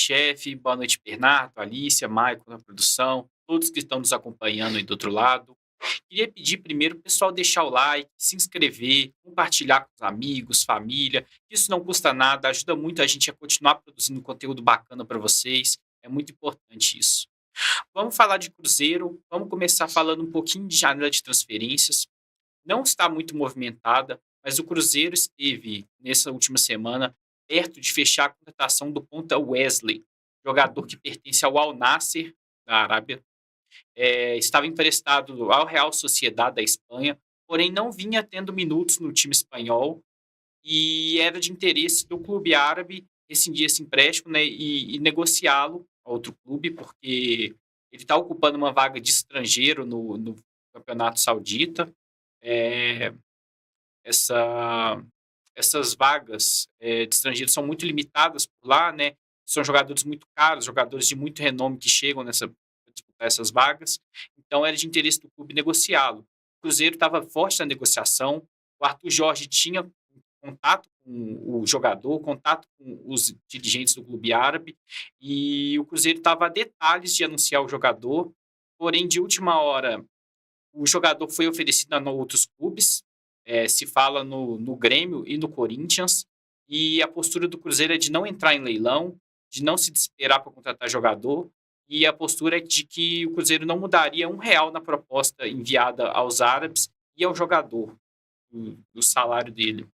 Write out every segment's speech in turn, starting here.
chefe. Boa noite, Bernardo, Alicia, Maicon na produção, todos que estão nos acompanhando aí do outro lado. Queria pedir primeiro o pessoal deixar o like, se inscrever, compartilhar com os amigos, família. Isso não custa nada, ajuda muito a gente a continuar produzindo conteúdo bacana para vocês. É muito importante isso. Vamos falar de Cruzeiro, vamos começar falando um pouquinho de janela de transferências. Não está muito movimentada, mas o Cruzeiro esteve, nessa última semana, perto de fechar a contratação do ponta Wesley, jogador que pertence ao Al Nassr, da Arábia. Estava emprestado ao Real Sociedad da Espanha, porém não vinha tendo minutos no time espanhol e era de interesse do clube árabe rescindir esse empréstimo, né, e negociá-lo a outro clube, porque ele está ocupando uma vaga de estrangeiro no Campeonato Saudita. É, essa, essas vagas de estrangeiros são muito limitadas por lá, né? São jogadores muito caros, jogadores de muito renome que chegam nessa disputar essas vagas. Então era de interesse do clube negociá-lo. O Cruzeiro estava forte na negociação. O Arthur Jorge tinha contato com o jogador, contato com os dirigentes do clube árabe, e o Cruzeiro estava a detalhes de anunciar o jogador, porém, de última hora, o jogador foi oferecido a outros clubes, se fala no Grêmio e no Corinthians, e a postura do Cruzeiro é de não entrar em leilão, de não se desesperar para contratar jogador, e a postura é de que o Cruzeiro não mudaria R$ 1 na proposta enviada aos árabes e ao jogador, do salário dele.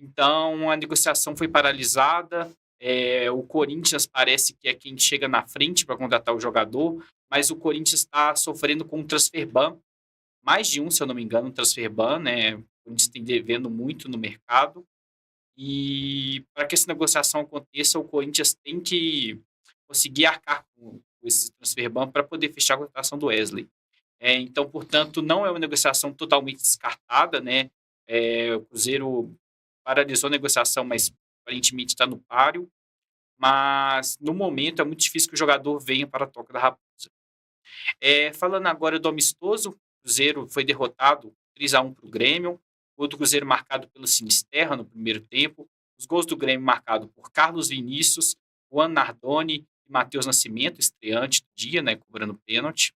Então, a negociação foi paralisada. O Corinthians parece que é quem chega na frente para contratar o jogador, mas o Corinthians está sofrendo com um transfer ban, mais de um, se eu não me engano, um transfer ban, né? O Corinthians tem devendo muito no mercado. E para que essa negociação aconteça, o Corinthians tem que conseguir arcar com esse transfer ban para poder fechar a contratação do Wesley. Então, portanto, não é uma negociação totalmente descartada, né? O Cruzeiro paralisou a negociação, mas aparentemente está no páreo. Mas, no momento, é muito difícil que o jogador venha para a Toca da Raposa. Falando agora do amistoso, o Cruzeiro foi derrotado 3-1 para o Grêmio. O do Cruzeiro marcado pelo Sinisterra no primeiro tempo. Os gols do Grêmio marcados por Carlos Vinícius, Juan Nardoni e Matheus Nascimento, estreante do dia, né, cobrando pênalti.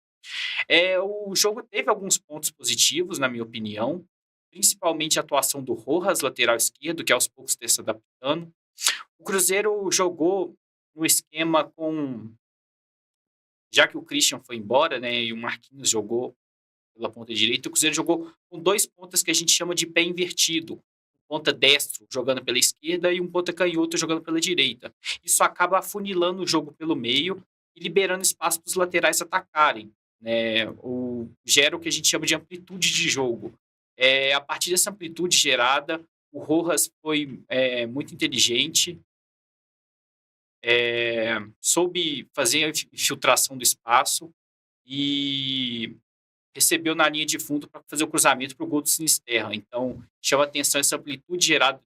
O jogo teve alguns pontos positivos, na minha opinião, principalmente a atuação do Rojas, lateral esquerdo, que aos poucos está se adaptando. O Cruzeiro jogou no esquema com... Já que o Christian foi embora, né, e o Marquinhos jogou pela ponta direita, o Cruzeiro jogou com dois pontas que a gente chama de pé invertido. Um ponta destro jogando pela esquerda e um ponta canhoto jogando pela direita. Isso acaba afunilando o jogo pelo meio e liberando espaço para os laterais atacarem, né? Gera o que a gente chama de amplitude de jogo. A partir dessa amplitude gerada, o Rojas foi muito inteligente, soube fazer a infiltração do espaço e recebeu na linha de fundo para fazer o cruzamento para o gol do Sinisterra. Então, chama atenção essa amplitude gerada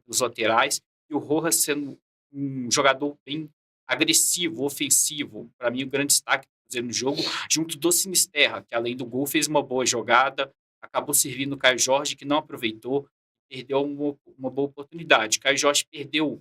dos laterais e o Rojas sendo um jogador bem agressivo, ofensivo. Para mim, o grande destaque no jogo, junto do Sinisterra, que além do gol fez uma boa jogada, acabou servindo o Caio Jorge, que não aproveitou, perdeu uma boa oportunidade. Caio Jorge perdeu,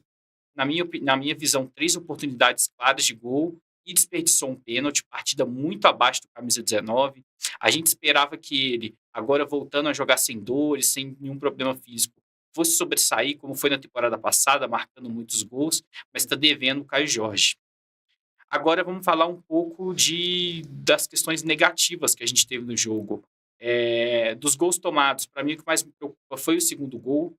na minha visão, 3 oportunidades claras de gol e desperdiçou um pênalti, partida muito abaixo do camisa 19. A gente esperava que ele, agora voltando a jogar sem dores, sem nenhum problema físico, fosse sobressair, como foi na temporada passada, marcando muitos gols, mas está devendo o Caio Jorge. Agora vamos falar um pouco das questões negativas que a gente teve no jogo. Dos gols tomados, para mim o que mais me preocupa foi o segundo gol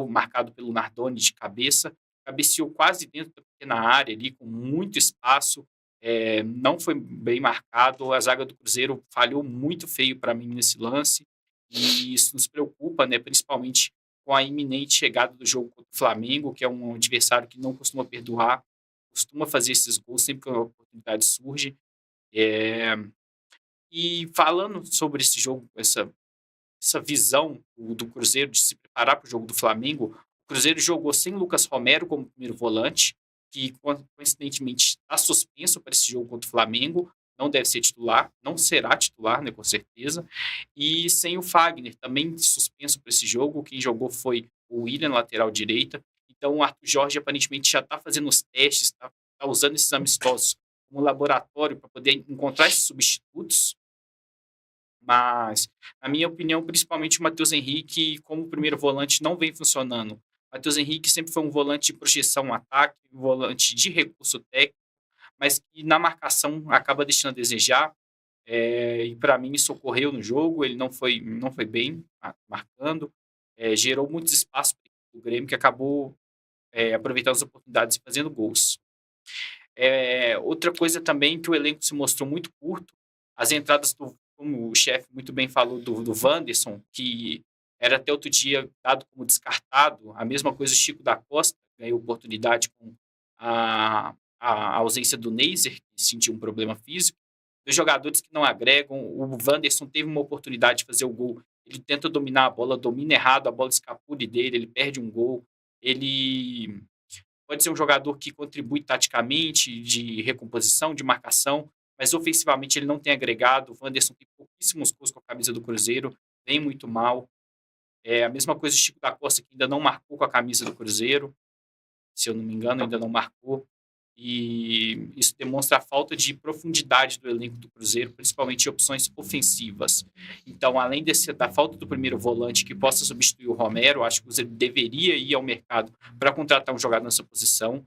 marcado pelo Nardoni de cabeça, cabeceou quase dentro da pequena área ali, com muito espaço, não foi bem marcado, a zaga do Cruzeiro falhou muito feio para mim nesse lance, e isso nos preocupa, né, principalmente com a iminente chegada do jogo contra o Flamengo, que é um adversário que não costuma perdoar, costuma fazer esses gols sempre que a oportunidade surge. E falando sobre esse jogo, essa visão do Cruzeiro de se preparar para o jogo do Flamengo, o Cruzeiro jogou sem Lucas Romero como primeiro volante, que coincidentemente está suspenso para esse jogo contra o Flamengo, não deve ser titular, não será titular, né, com certeza, e sem o Fagner, também suspenso para esse jogo, quem jogou foi o William, lateral direita. Então o Arthur Jorge aparentemente já está fazendo os testes, está está usando esses amistosos como laboratório para poder encontrar esses substitutos, mas, na minha opinião, principalmente o Matheus Henrique, como primeiro volante, não vem funcionando. O Matheus Henrique sempre foi um volante de projeção no ataque, um volante de recurso técnico, mas que na marcação acaba deixando a desejar. E para mim isso ocorreu no jogo, ele não foi bem marcando, gerou muitos espaços para o Grêmio, que acabou aproveitando as oportunidades e fazendo gols. Outra coisa também que o elenco se mostrou muito curto, as entradas como o chefe muito bem falou, do Wanderson, que era até outro dia dado como descartado, a mesma coisa o Chico da Costa, ganhou oportunidade com a ausência do Neiser, que sentiu um problema físico, dos jogadores que não agregam. O Wanderson teve uma oportunidade de fazer o gol, ele tenta dominar a bola, domina errado, a bola escapule dele, ele perde um gol, ele pode ser um jogador que contribui taticamente, de recomposição, de marcação, mas ofensivamente ele não tem agregado. O Wanderson tem pouquíssimos gols com a camisa do Cruzeiro, vem muito mal. A mesma coisa o Chico da Costa, que ainda não marcou com a camisa do Cruzeiro, se eu não me engano, ainda não marcou. E isso demonstra a falta de profundidade do elenco do Cruzeiro, principalmente em opções ofensivas. Então, além da falta do primeiro volante que possa substituir o Romero, acho que o Cruzeiro deveria ir ao mercado para contratar um jogador nessa posição.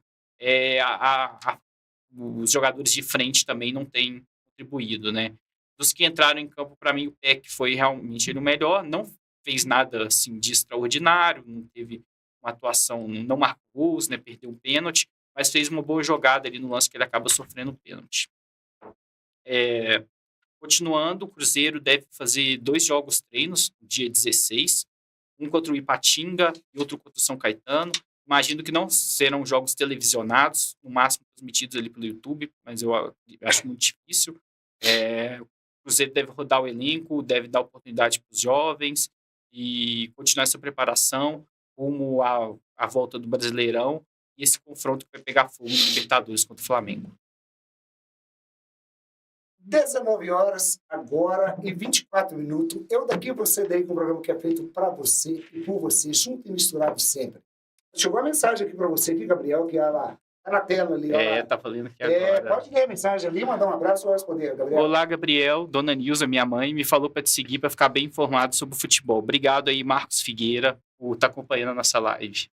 Os jogadores de frente também não têm contribuído, né? Dos que entraram em campo, para mim, o Peck foi realmente o melhor, não fez nada assim de extraordinário, não teve uma atuação, não marcou gols, né? Perdeu um pênalti, mas fez uma boa jogada ali no lance que ele acaba sofrendo o pênalti. Continuando, o Cruzeiro deve fazer 2 jogos treinos no dia 16, um contra o Ipatinga e outro contra o São Caetano. Imagino que não serão jogos televisionados, no máximo transmitidos ali pelo YouTube, mas eu acho muito difícil. O Cruzeiro deve rodar o elenco, deve dar oportunidade para os jovens e continuar essa preparação rumo à volta do Brasileirão e esse confronto que vai pegar fogo no Libertadores contra o Flamengo. 19 horas agora e 24 minutos. Eu daqui, você daí, com um programa que é feito para você e por você, junto e misturado sempre. Chegou a mensagem aqui para você, aqui, Gabriel, que ela tá na tela ali. Tá falando aqui agora. Pode ler a mensagem ali, mandar um abraço, eu vou responder, Gabriel. Olá, Gabriel. Dona Nilza, minha mãe, me falou para te seguir para ficar bem informado sobre o futebol. Obrigado aí, Marcos Figueira, por estar acompanhando a nossa live.